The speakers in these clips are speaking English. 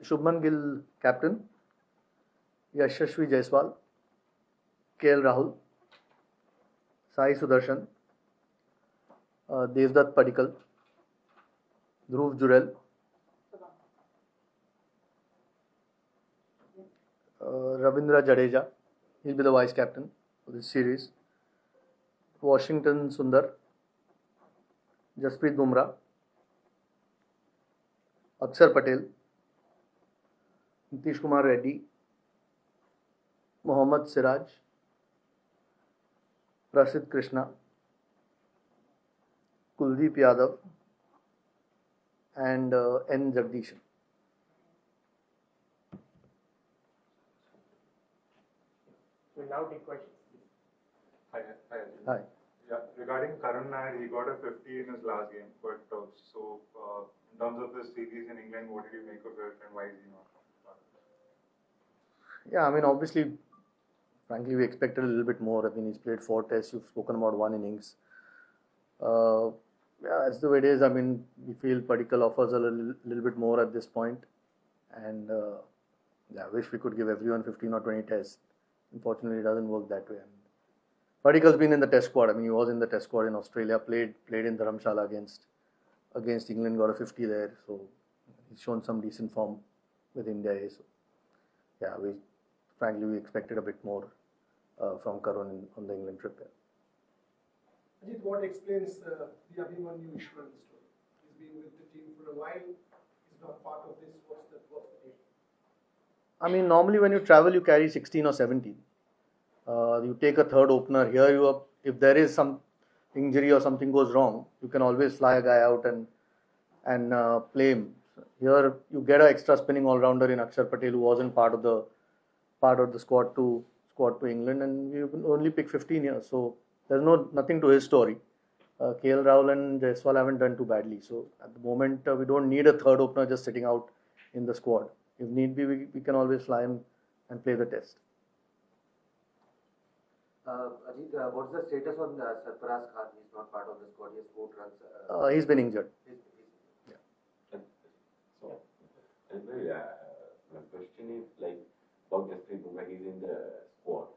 Shubman Gill, captain. Yashasvi Jaiswal, KL Rahul, Sai Sudarshan, Devdutt Padikkal, Dhruv Jurel, Ravindra Jadeja. He'll be the vice captain for this series. Washington Sundar, Jasprit Bumrah, Akshar Patel, Nitish Kumar Reddy, Mohammad Siraj, Prasidh Krishna, Kuldeep Yadav, and N. Jagdishan. We'll now take questions. Hi. Hi. Yeah, regarding Karun Nair, he got a 50 in his last game, but in terms of the series in England, what did you make of it and why is he not? Yeah, I mean, obviously, frankly, we expected a little bit more. I mean, he's played 4 tests, you've spoken about 1 innings. Yeah, that's the way it is. I mean, we feel Padikkal offers a little bit more at this point. And yeah, I wish we could give everyone 15 or 20 tests. Unfortunately, it doesn't work that way. And Padikkal's been in the test squad. I mean, he was in the test squad in Australia, played in Dharamshala against England, got a 50 there. So he's shown some decent form with India. So yeah, frankly we expected a bit more from Karun on the England trip. Yeah. Ajit, what explains the Abhimanyu Ishwan story? He's been with the team for a while. He's not part of this. What's the deal? I mean, normally when you travel, you carry 16 or 17. You take a third opener. Here, if there is some injury or something goes wrong, you can always fly a guy out and play him. Here, you get an extra spinning all-rounder in Akshar Patel, who wasn't part of the squad to England, and we only pick 15 here. So there's nothing to his story. KL Rahul and Jaiswal haven't done too badly. So at the moment, we don't need a third opener just sitting out in the squad. If need be, we can always fly him and play the test. Ajit, what's the status on Sarfaraz Khan? He's not part of the squad. He has 4 runs. He's been injured. Yeah. So, my question is like about Jasprit Bumrah. He's in the squad.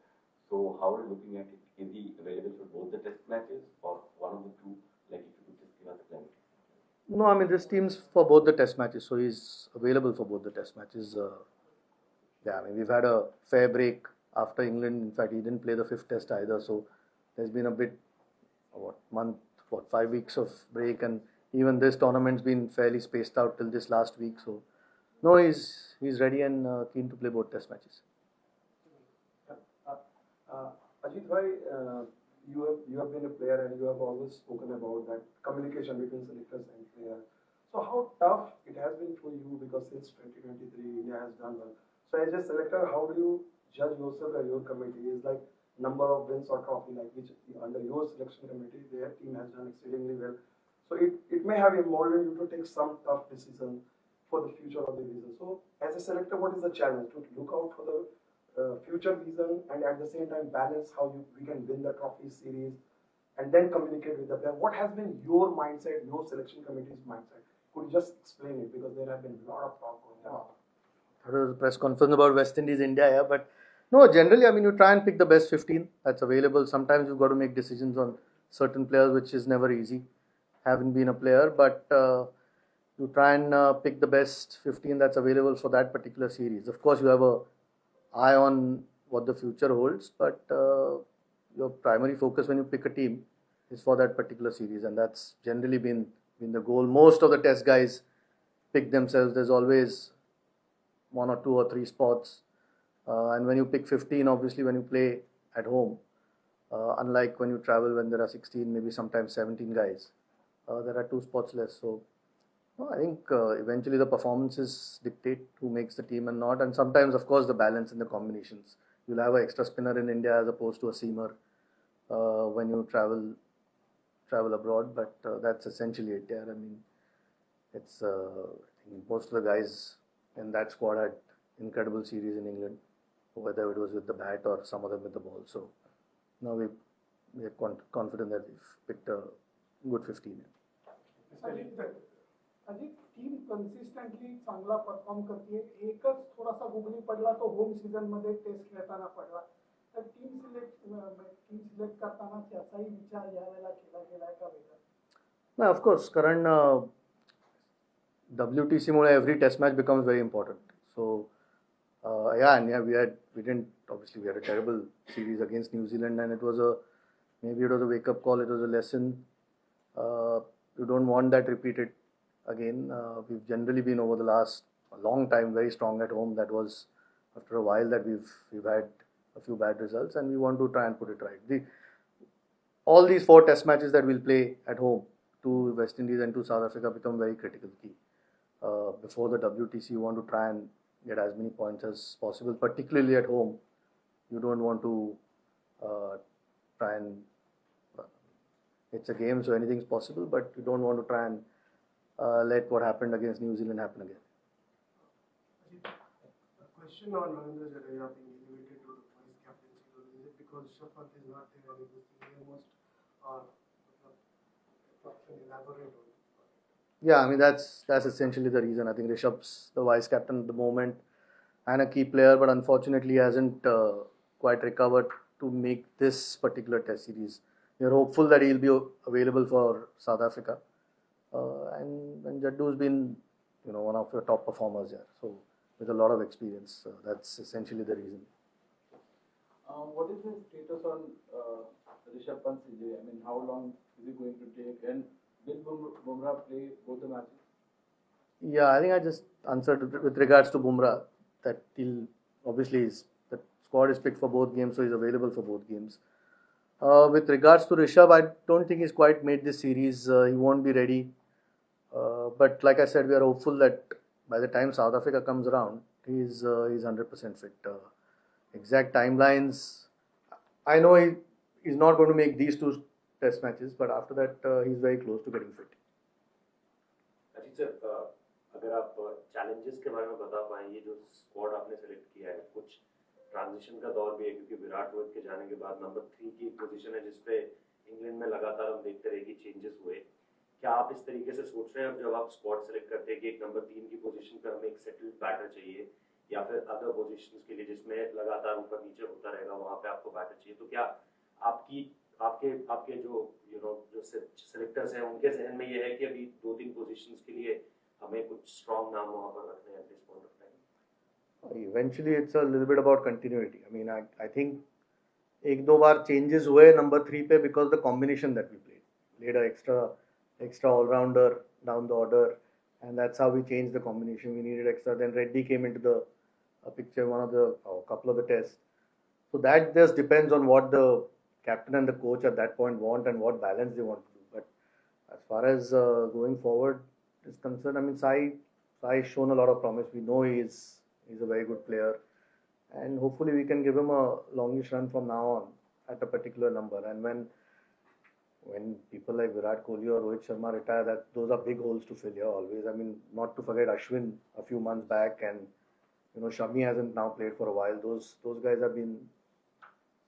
So how are you looking at it? Is he available for both the test matches or one of the two? Like if you could just give us a clarity. No, I mean, this team's for both the test matches, so he's available for both the test matches. Yeah, I mean, we've had a fair break after England. In fact, he didn't play the 5th test either, so there's been a bit, 5 weeks of break, and even this tournament's been fairly spaced out till this last week. So, no, he's ready and keen to play both test matches. Ajit, why you have been a player and you have always spoken about that communication between selectors and players. So how tough it has been for you, because since 2023 India has done well. So as a selector, how do you judge yourself and your committee? Is like number of wins or trophy, like which under your selection committee their team has done exceedingly well. So it may have emboldened you to take some tough decisions for the future of the division. So as a selector, what is the challenge? To look out for the future vision and at the same time balance how we can win the trophy series and then communicate with the player. What has been your mindset, your selection committee's mindset? Could you just explain it, because there have been a lot of talk going on. There was a press conference about West Indies, India, yeah, but no, generally, I mean, you try and pick the best 15 that's available. Sometimes you've got to make decisions on certain players, which is never easy, having been a player, but you try and pick the best 15 that's available for that particular series. Of course, you have a eye on what the future holds, but your primary focus when you pick a team is for that particular series, and that's generally been the goal. Most of the test guys pick themselves. There's always 1 or 2 or 3 spots, and when you pick 15, obviously when you play at home, unlike when you travel when there are 16, maybe sometimes 17 guys, there are 2 spots less. So I think eventually the performances dictate who makes the team and not, and sometimes, of course, the balance in the combinations. You'll have an extra spinner in India as opposed to a seamer when you travel abroad, but that's essentially it. Yeah, I mean, it's I think most of the guys in that squad had incredible series in England, whether it was with the bat or some of them with the ball. So now we're confident that we've picked a good 15. I think team consistently चांगला perform करते. एकच थोडासा googly पडला तो home season मध्ये test खेळताना पडला. तर टीम सिलेक्ट करताना त्याचाही विचार यावेळेला केला गेलाय का वेगळा? No, of course, कारण WTC Mule every test match becomes very important. So yeah, and yeah, we didn't obviously we had a terrible series against New Zealand, and it was a wake up call. It was a lesson. You don't want that repeated again. We've generally been over the last a long time very strong at home. That was after a while that we've had a few bad results, and we want to try and put it right. All these 4 test matches that we'll play at home to West Indies and to South Africa become very critical key. Before the WTC, you want to try and get as many points as possible, particularly at home. You don't want to try and it's a game, so anything's possible, but you don't want to try and let what happened against New Zealand happen again. A question on Ravindra Jadeja being elevated to the vice captaincy role. Is it because Rishabh Pant is not there and he was the most elaborate on? Yeah, I mean that's essentially the reason. I think Rishabh's the vice captain at the moment and a key player, but unfortunately hasn't quite recovered to make this particular Test series. We're hopeful that he'll be available for South Africa, and Jaddu's been one of your top performers here, so with a lot of experience. That's essentially the reason. What is the status on Rishabh Pant's injury? I mean, how long is it going to take? And will Bumrah play both the matches? Yeah, I think I just answered with regards to Bumrah that the squad is picked for both games, so he's available for both games. With regards to Rishabh, I don't think he's quite made this series. He won't be ready. But like I said, we are hopeful that by the time South Africa comes around, he's 100% fit. Exact timelines, I know he's not going to make these 2 Test matches, but after that he's very close to getting fit. Ajit sir, अगर आप challenges के बारे में बता पाएं, ये जो squad आपने सेलेक्ट किया है, कुछ ट्रांजिशन का दौर भी है क्योंकि विराट रोहित के जाने के बाद नंबर 3 की एक पोजीशन है जिसपे इंग्लैंड में लगातार हम देखते रहे कि चेंजेस हुए. क्या आप इस तरीके से सोच रहे हैं अब जब आप स्क्वाड सेलेक्ट करते हैं कि एक नंबर 3 की पोजीशन पर हमें एक सेटल्ड बैटर चाहिए या फिर अदर पोजीशंस के लिए जिसमें लगातार ऊपर नीचे होता रहेगा वहां पे आपको बैटर चाहिए, तो क्या आपके जो सेलेक्टर्स हैं उनके जहन में ये है कि अभी 2-3 पोजीशंस के लिए हमें कुछ स्ट्रॉन्ग नाम वहां पर रखने हैं at this point of time? Eventually, it's a little bit about continuity. I mean, I think 1-2 bar changes हुए number 3 पे because the combination that we played an extra all-rounder down the order, and that's how we changed the combination. We needed extra. Then Reddy came into the picture, couple of the tests. So that just depends on what the captain and the coach at that point want and what balance they want to do. But as far as going forward is concerned, I mean, Sai's shown a lot of promise. We know he's a very good player, and hopefully we can give him a longish run from now on at a particular number. And when people like Virat Kohli or Rohit Sharma retire, those are big holes to fill here always. I mean, not to forget Ashwin a few months back, and Shami hasn't now played for a while. Those guys have been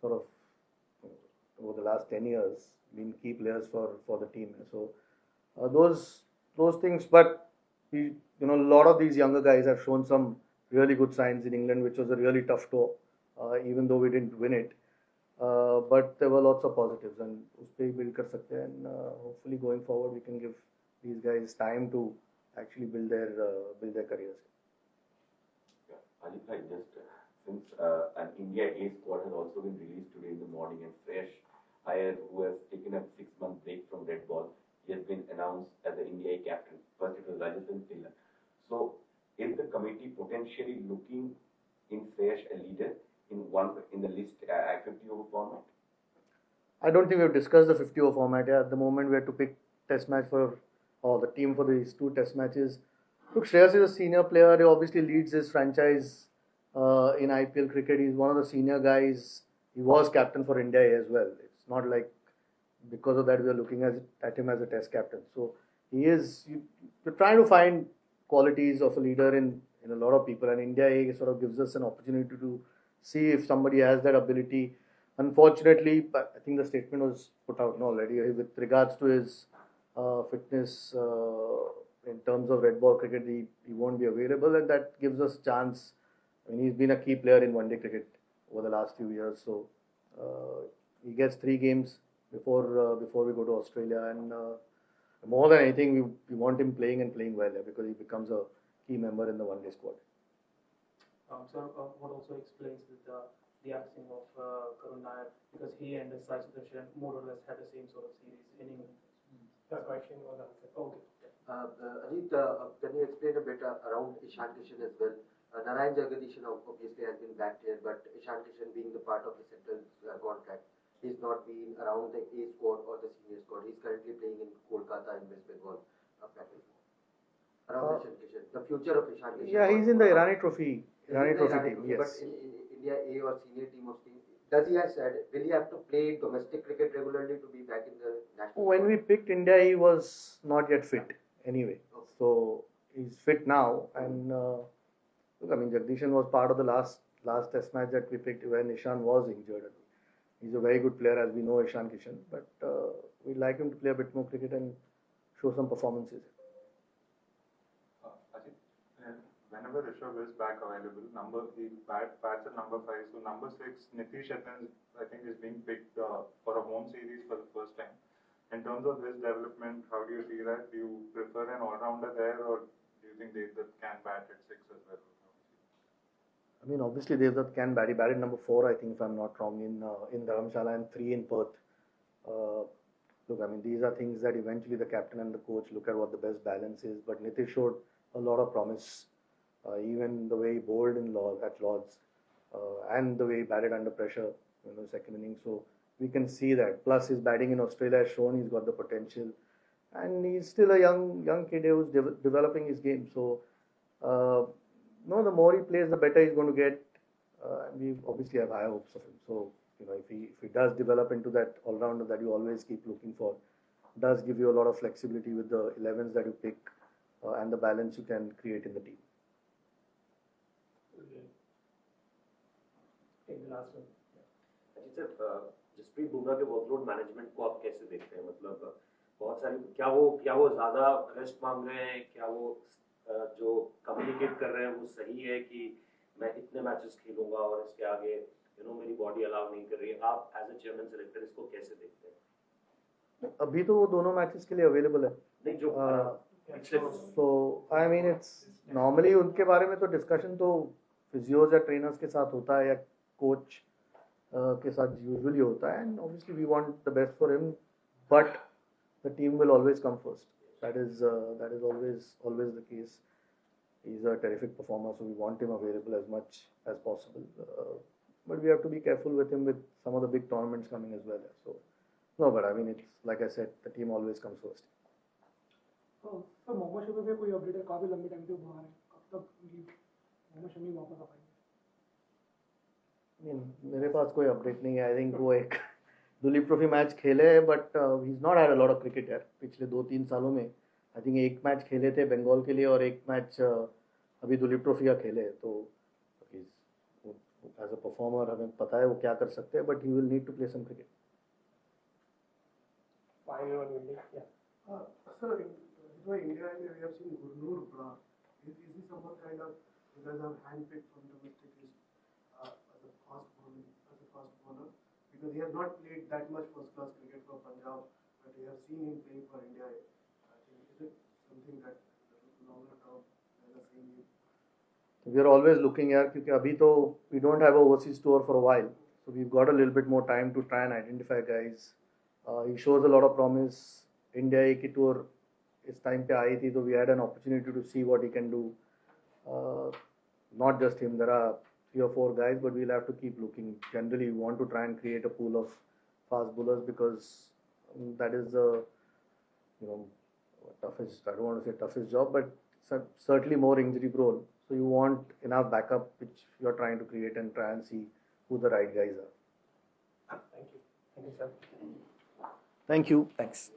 sort of over the last 10 years been key players for the team. So those things, but a lot of these younger guys have shown some really good signs in England, which was a really tough tour, even though we didn't win it. But there were lots of positives, and usse build kar sakte hain, and hopefully going forward we can give these guys time to actually build their careers. Ajit bhai, just since an India A squad has also been released today in the morning, and fresh hire who has taken a 6-month break from red ball, he has been announced as the India A captain. First it was Rajasthan Tiller. So is the committee potentially looking in fresh a leader in the list 50-over format? I don't think we have discussed the 50-over format yet. At the moment, we have to pick test match the team for these 2 test matches. Look, Shreyas is a senior player. He obviously leads his franchise in IPL cricket. He's one of the senior guys. He was captain for India as well. It's not like because of that we are looking at him as a test captain. So he is. We're trying to find qualities of a leader in a lot of people, and India A sort of gives us an opportunity to see if somebody has that ability. Unfortunately, I think the statement was put out already with regards to his fitness. in terms of red ball cricket, he won't be available, and that gives us chance. I mean, he's been a key player in one-day cricket over the last few years, so he gets 3 games before we go to Australia, and more than anything, we want him playing and playing well because he becomes a key member in the one-day squad. What also explains the absence of Karun Nair, because he and Sai Sudarshan more or less had the same sort of series in England. The question was answered. Okay. Ajit, can you explain a bit around Ishan Kishan as well? Narayan Jagdishan obviously has been back here, but Ishan Kishan being the part of the central contract, he's not been around the A squad or the senior squad. He's currently playing in Kolkata in West Bengal. Around Ishan Kishan, the future of Ishan Kishan. Yeah, he's in the Irani Trophy. Irani Trophy team, yes. yes. But in India A or senior team of team, does he have said, will he have to play domestic cricket regularly to be back in the national? When we picked India, he was not yet fit anyway. Okay. So he's fit now, and look, I mean, Jagdishan was part of the last test match that we picked when Ishan was injured. He's a very good player, as we know, Ishan Kishan, but we'd like him to play a bit more cricket and show some performances. Whenever Rishabh is back available, he bats at number 5. So number 6, Nitish Ethan, I think, is being picked for a home series for the first time. In terms of his development, how do you see that? Do you prefer an all-rounder there, or do you think Devdutt can bat at 6 as well? I mean, obviously Devdutt can bat. He batted number 4, I think, if I'm not wrong, in Dharamshala, and 3 in Perth. Look, I mean, these are things that eventually the captain and the coach look at what the best balance is. But Nitish showed a lot of promise. Even the way he bowled at Lords, and the way he batted under pressure in the second innings. So we can see that. Plus his batting in Australia has shown he's got the potential, and he's still a young kid who's developing his game. So no, the more he plays, the better he's going to get. We obviously have high hopes of him. So if he does develop into that all-rounder that you always keep looking for, does give you a lot of flexibility with the 11s that you pick and the balance you can create in the team. Last one. अच्छा sir, Jasprit Bumrah के workload management को आप कैसे देखते हैं? मतलब बहुत सारी क्या वो ज्यादा रेस्ट मांग रहे हैं, क्या वो जो कम्युनिकेट कर रहे हैं वो सही है कि मैं इतने मैचेस खेलूंगा और इसके आगे मेरी बॉडी अलाउ नहीं कर रही है? आप एज ए चेयरमैन सेलेक्टर इसको कैसे देखते हैं? अभी तो वो दोनों मैचेस के लिए अवेलेबल है नहीं, जो सो आई मीन इट्स नॉर्मली उनके बारे में तो डिस्कशन तो फिजियोज या ट्रेनर्स के साथ होता है या कोच के साथ यूजुअली होता है, and obviously we want the best for him, but the team will always come first. That is always the case. He's a terrific performer, so we want him available as much as possible. But we have to be careful with him with some of the big tournaments coming as well. So no, but I mean, it's like I said, the team always comes first. तो मोहम्मद शमी पे कोई update है? काफी लंबे time से बाहर है, कब तक मोहम्मद शमी वापस आ पाएंगे? मेरे पास कोई अपडेट नहीं है. आई थिंक वो एक दुलीप ट्रॉफी मैच खेले हैं, but he is not had a lot of cricket यार पिछले 2-3 सालों में. आई थिंक एक मैच खेले थे बंगाल के लिए और एक मैच अभी दुलीप ट्रॉफी का खेले. तो एज अ परफॉर्मर हमें पता है वो क्या कर सकते हैं, but he will need to play some cricket. Final one will be, yeah. Sir, India, we have seen Gurnur Brar. Is he someone kind of, you guys have handpicked from domestic as a fast bowler? Because he has not played that much first-class cricket for Punjab, but we have seen him playing for India. I think, is it something that longer term guys are seeing him? We are always looking here because अभी तो we don't have a overseas tour for a while, so we've got a little bit more time to try and identify guys. He shows a lot of promise. India की tour इस time पे आई थी, तो we had an opportunity to see what he can do. Not just him, there are 3 or 4 guys, but we'll have to keep looking. Generally, we want to try and create a pool of fast bowlers because that is the toughest. I don't want to say toughest job, but certainly more injury prone. So you want enough backup, which you're trying to create and try and see who the right guys are. Thank you, sir. Thank you. Thanks.